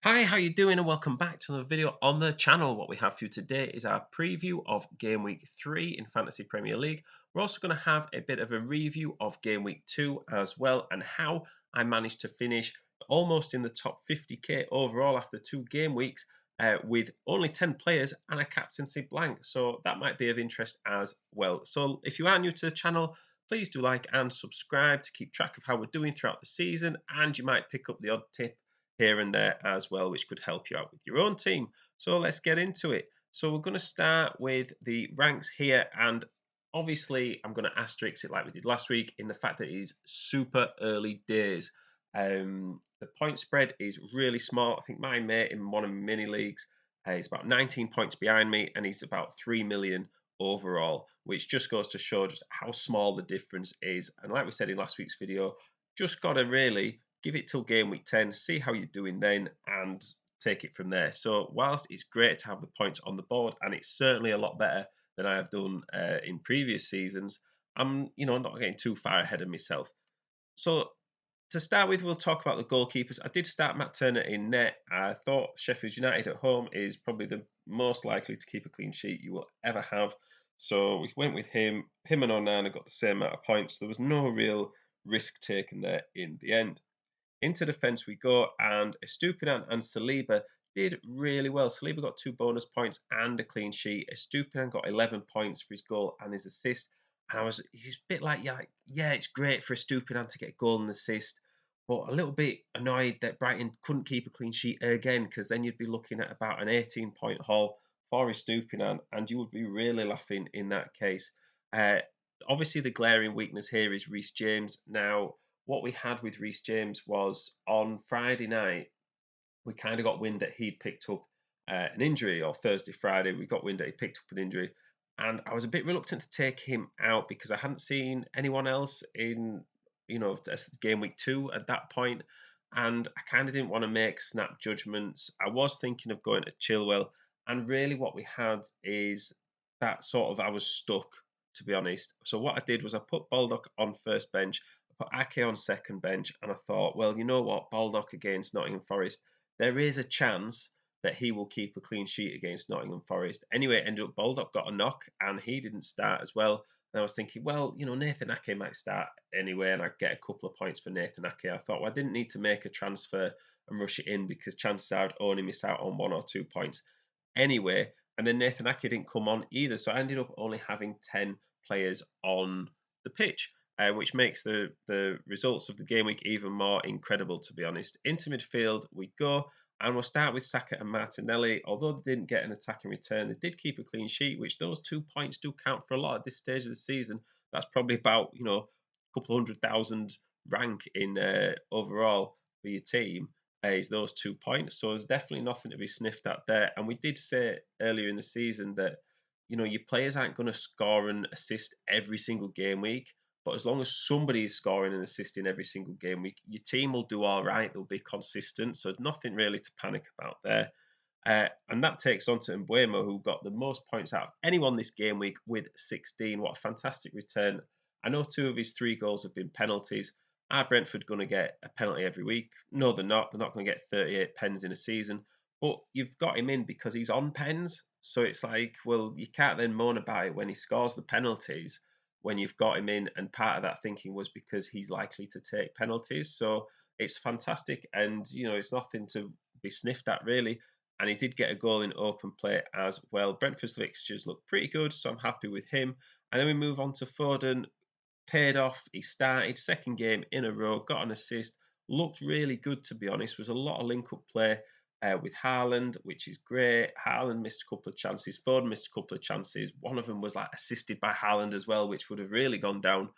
Hi, how you doing? And welcome back to another video on the channel. What we have for you today is our preview of Game Week 3 in Fantasy Premier League. We're also going to have a bit of a review of Game Week 2 as well, and how I managed to finish almost in the top 50k overall after two game weeks with only 10 players and a captaincy blank. So that might be of interest as well. So if you are new to the channel, please do like and subscribe to keep track of how we're doing throughout the season, and you might pick up the odd tip here and there as well, which could help you out with your own team. So let's get into it. So we're going to start with the ranks here, and obviously I'm going to asterisk it like we did last week in the fact that it is super early days. The point spread is really small. I think my mate in one of my mini leagues is about 19 points behind me, and he's about 3 million overall, which just goes to show just how small the difference is. And like we said in last week's video, just got to really give it till game week 10, see how you're doing then, and take it from there. So, whilst it's great to have the points on the board, and it's certainly a lot better than I have done in previous seasons, I'm not getting too far ahead of myself. So, to start with, we'll talk about the goalkeepers. I did start Matt Turner in net. I thought Sheffield United at home is probably the most likely to keep a clean sheet you will ever have. So we went with him. Him and Onana got the same amount of points. There was no real risk taken there in the end. Into defence we go, and Estupinan and Saliba did really well. Saliba got 2 bonus points and a clean sheet. Estupinan got 11 points for his goal and his assist. And he's a bit like, yeah, it's great for Estupinan to get a goal and assist, but a little bit annoyed that Brighton couldn't keep a clean sheet again, because then you'd be looking at about an 18-point haul for Estupinan, and you would be really laughing in that case. Uh, Obviously, the glaring weakness here is Reece James. Now, what we had with Reece James was on Friday night, we kind of got wind that he'd picked up an injury, or Thursday, Friday, we got wind that he picked up an injury. And I was a bit reluctant to take him out because I hadn't seen anyone else in, game week 2 at that point. And I kind of didn't want to make snap judgments. I was thinking of going to Chilwell. And really, what we had is that sort of, I was stuck, to be honest. So, what I did was I put Baldock on first bench, I put Ake on second bench, and I thought, well, you know what, Baldock against Nottingham Forest, there is a chance that he will keep a clean sheet against Nottingham Forest. Anyway, it ended up Baldock got a knock and he didn't start as well. And I was thinking, well, Nathan Ake might start anyway, and I'd get a couple of points for Nathan Ake. I thought, well, I didn't need to make a transfer and rush it in, because chances are I'd only miss out on 1 or 2 points anyway. And then Nathan Ake didn't come on either. So I ended up only having 10 players on the pitch, which makes the results of the game week even more incredible, to be honest. Into midfield we go, and we'll start with Saka and Martinelli. Although they didn't get an attacking return, they did keep a clean sheet, which those 2 points do count for a lot at this stage of the season. That's probably about, a couple 100,000 rank in overall for your team. Is those 2 points. So there's definitely nothing to be sniffed at there. And we did say earlier in the season that, your players aren't going to score and assist every single game week. But as long as somebody is scoring and assisting every single game week, your team will do all right. They'll be consistent. So nothing really to panic about there. And that takes on to Mbuemo, who got the most points out of anyone this game week with 16. What a fantastic return. I know two of his three goals have been penalties. Are Brentford going to get a penalty every week? No, they're not. They're not going to get 38 pens in a season. But you've got him in because he's on pens. So it's like, well, you can't then moan about it when he scores the penalties when you've got him in. And part of that thinking was because he's likely to take penalties. So it's fantastic. And, it's nothing to be sniffed at, really. And he did get a goal in open play as well. Brentford's fixtures look pretty good, so I'm happy with him. And then we move on to Foden. Paid off. He started second game in a row, got an assist, looked really good, to be honest. Was a lot of link up play with Haaland, which is great. Haaland missed a couple of chances. Foden missed a couple of chances. One of them was like assisted by Haaland as well, which would have really gone down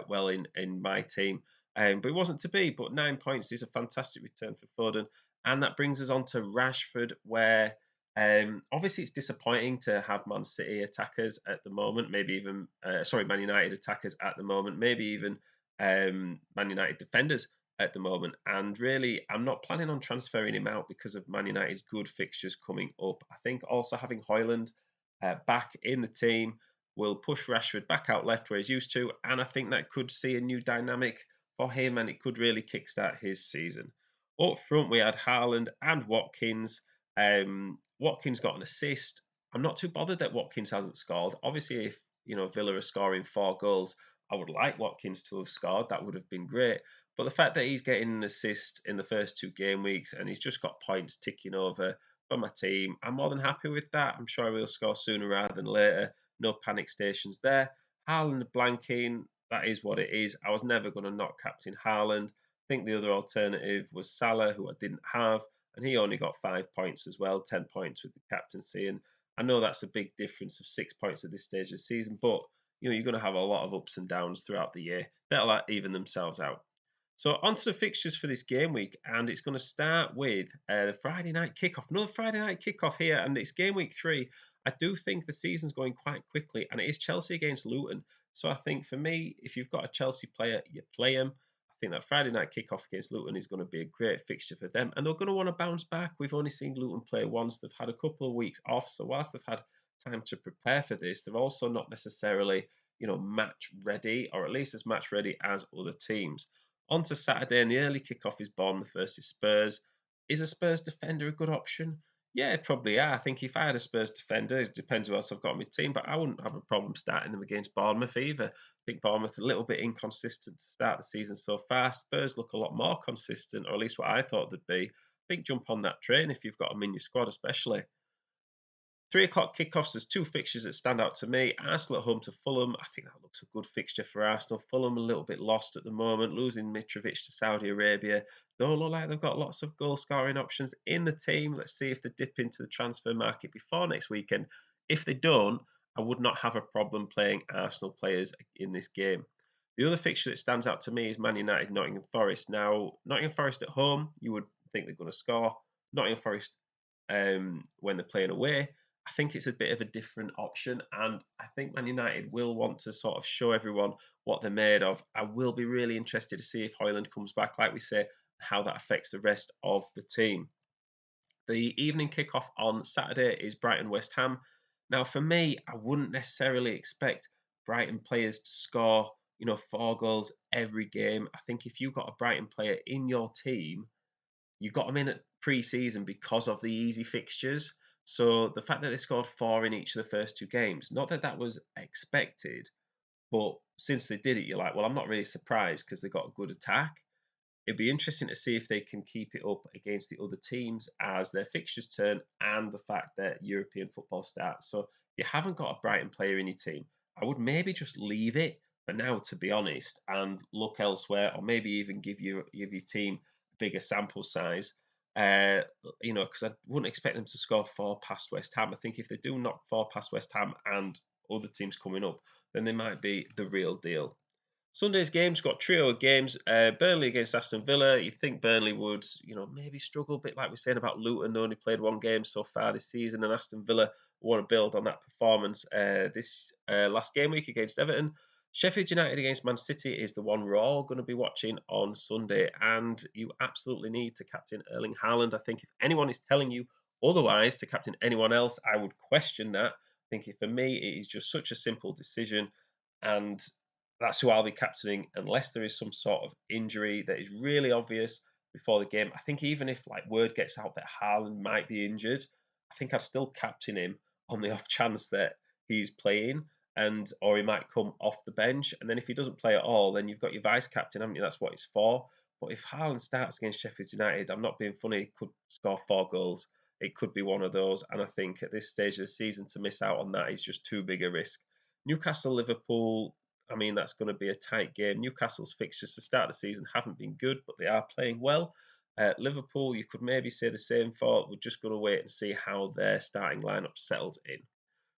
well in my team. But it wasn't to be. But 9 points is a fantastic return for Foden. And that brings us on to Rashford, where obviously it's disappointing to have Man City attackers at the moment, maybe even, Man United attackers at the moment, maybe even Man United defenders at the moment. And really, I'm not planning on transferring him out because of Man United's good fixtures coming up. I think also having Hoyland back in the team will push Rashford back out left where he's used to. And I think that could see a new dynamic for him, and it could really kickstart his season. Up front, we had Haaland and Watkins. Watkins got an assist. I'm not too bothered that Watkins hasn't scored. Obviously, if Villa are scoring 4 goals, I would like Watkins to have scored. That would have been great. But the fact that he's getting an assist in the first 2 game weeks and he's just got points ticking over for my team, I'm more than happy with that. I'm sure he'll score sooner rather than later. No panic stations there. Haaland blanking, that is what it is. I was never going to not captain Haaland. I think the other alternative was Salah, who I didn't have, and he only got 5 points as well, 10 points with the captaincy. And I know that's a big difference of 6 points at this stage of the season, but you're going to have a lot of ups and downs throughout the year. That'll even themselves out. So onto the fixtures for this game week, and it's going to start with the Friday night kickoff. Another Friday night kickoff here, and it's game week 3. I do think the season's going quite quickly, and it is Chelsea against Luton. So I think for me, if you've got a Chelsea player, you play him. I think that Friday night kickoff against Luton is going to be a great fixture for them, and they're going to want to bounce back. We've only seen Luton play once; they've had a couple of weeks off, so whilst they've had time to prepare for this, they're also not necessarily match ready, or at least as match ready as other teams. On to Saturday, and the early kickoff is Bournemouth versus Spurs. Is a Spurs defender a good option? Yeah, probably. Yeah, I think if I had a Spurs defender, it depends who else I've got on my team, but I wouldn't have a problem starting them against Bournemouth either. I think Bournemouth are a little bit inconsistent to start the season so far. Spurs look a lot more consistent, or at least what I thought they'd be. I think jump on that train if you've got them in your squad, especially. 3 o'clock kickoffs, there's 2 fixtures that stand out to me. Arsenal at home to Fulham. I think that looks a good fixture for Arsenal. Fulham a little bit lost at the moment, losing Mitrovic to Saudi Arabia. Don't look like they've got lots of goal scoring options in the team. Let's see if they dip into the transfer market before next weekend. If they don't, I would not have a problem playing Arsenal players in this game. The other fixture that stands out to me is Man United Nottingham Forest. Now, Nottingham Forest at home, you would think they're going to score. Nottingham Forest when they're playing away, I think it's a bit of a different option, and I think Man United will want to sort of show everyone what they're made of. I will be really interested to see if Hoyland comes back, like we say, how that affects the rest of the team. The evening kickoff on Saturday is Brighton West Ham. Now, for me, I wouldn't necessarily expect Brighton players to score, 4 goals every game. I think if you've got a Brighton player in your team, you got them in at pre-season because of the easy fixtures. So the fact that they scored 4 in each of the first 2 games, not that that was expected, but since they did it, you're like, well, I'm not really surprised because they got a good attack. It'd be interesting to see if they can keep it up against the other teams as their fixtures turn and the fact that European football starts. So if you haven't got a Brighton player in your team, I would maybe just leave it for now, to be honest, and look elsewhere, or maybe even give your team a bigger sample size. Uh, because I wouldn't expect them to score 4 past West Ham. I think if they do knock 4 past West Ham and other teams coming up, then they might be the real deal. Sunday's games got trio of games. Burnley against Aston Villa. You'd think Burnley would, maybe struggle a bit, like we're saying about Luton. They only played 1 game so far this season, and Aston Villa want to build on that performance this last game week against Everton. Sheffield United against Man City is the one we're all going to be watching on Sunday, and you absolutely need to captain Erling Haaland. I think if anyone is telling you otherwise to captain anyone else, I would question that. I think for me, it is just such a simple decision, and that's who I'll be captaining unless there is some sort of injury that is really obvious before the game. I think even if word gets out that Haaland might be injured, I think I'd still captain him on the off chance that he's playing and or he might come off the bench. And then if he doesn't play at all, then you've got your vice captain, haven't you? That's what it's for. But if Haaland starts against Sheffield United, I'm not being funny, he could score 4 goals. It could be one of those. And I think at this stage of the season to miss out on that is just too big a risk. Newcastle, Liverpool, I mean, that's going to be a tight game. Newcastle's fixtures to start the season haven't been good, but they are playing well. Liverpool, you could maybe say the same for. We're just going to wait and see how their starting lineup settles in.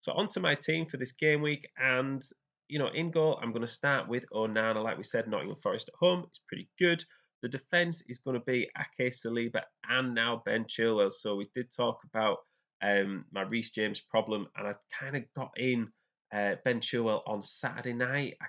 So onto my team for this game week, and in goal, I'm going to start with Onana. Like we said, Nottingham Forest at home, it's pretty good. The defence is going to be Ake, Saliba, and now Ben Chilwell. So we did talk about my Reece James problem, and I kind of got in Ben Chilwell on Saturday night. I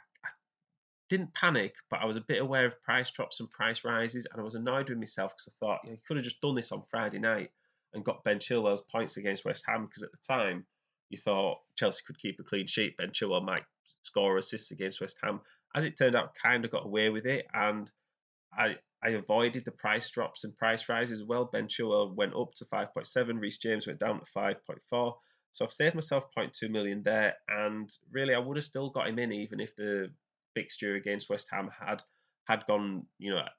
didn't panic, but I was a bit aware of price drops and price rises, and I was annoyed with myself because I thought you could have just done this on Friday night and got Ben Chilwell's points against West Ham because at the time you thought Chelsea could keep a clean sheet. Ben Chilwell might score assists against West Ham. As it turned out, kind of got away with it, and I avoided the price drops and price rises as well. Ben Chilwell went up to 5.7, Reece James went down to 5.4. So I've saved myself 0.2 million there, and really I would have still got him in even if the fixture against West Ham had gone,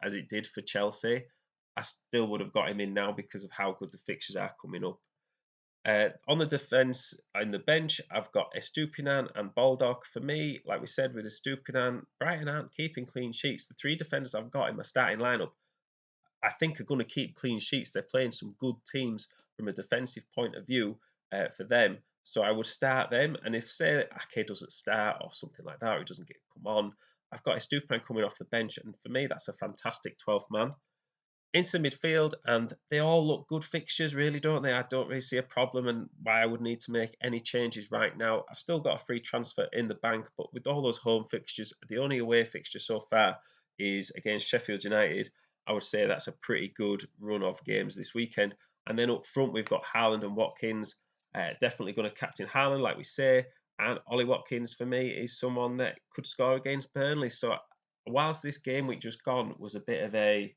as it did for Chelsea. I still would have got him in now because of how good the fixtures are coming up. On the defence and the bench, I've got Estupinan and Baldock. For me, like we said with Estupinan, Brighton aren't keeping clean sheets. The three defenders I've got in my starting lineup, I think are going to keep clean sheets. They're playing some good teams from a defensive point of view for them. So I would start them. And if, say, Ake doesn't start or something like that, or he doesn't get come on, I've got Estupinan coming off the bench. And for me, that's a fantastic 12th man into midfield, and they all look good fixtures, really, don't they? I don't really see a problem and why I would need to make any changes right now. I've still got a free transfer in the bank, but with all those home fixtures, the only away fixture so far is against Sheffield United. I would say that's a pretty good run of games this weekend. And then up front, we've got Haaland and Watkins. Definitely going to captain Haaland, like we say. And Ollie Watkins, for me, is someone that could score against Burnley. So, whilst this game week just gone was a bit of a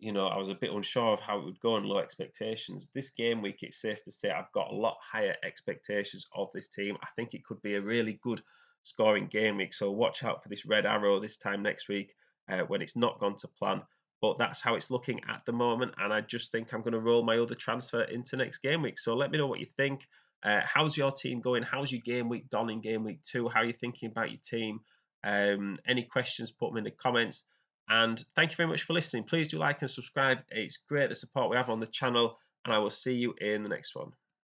I was a bit unsure of how it would go and low expectations. This game week, it's safe to say I've got a lot higher expectations of this team. I think it could be a really good scoring game week. So watch out for this red arrow this time next week when it's not gone to plan. But that's how it's looking at the moment. And I just think I'm going to roll my other transfer into next game week. So let me know what you think. How's your team going? How's your game week done in game week 2? How are you thinking about your team? Any questions, put them in the comments. And thank you very much for listening. Please do like and subscribe. It's great the support we have on the channel, and I will see you in the next one.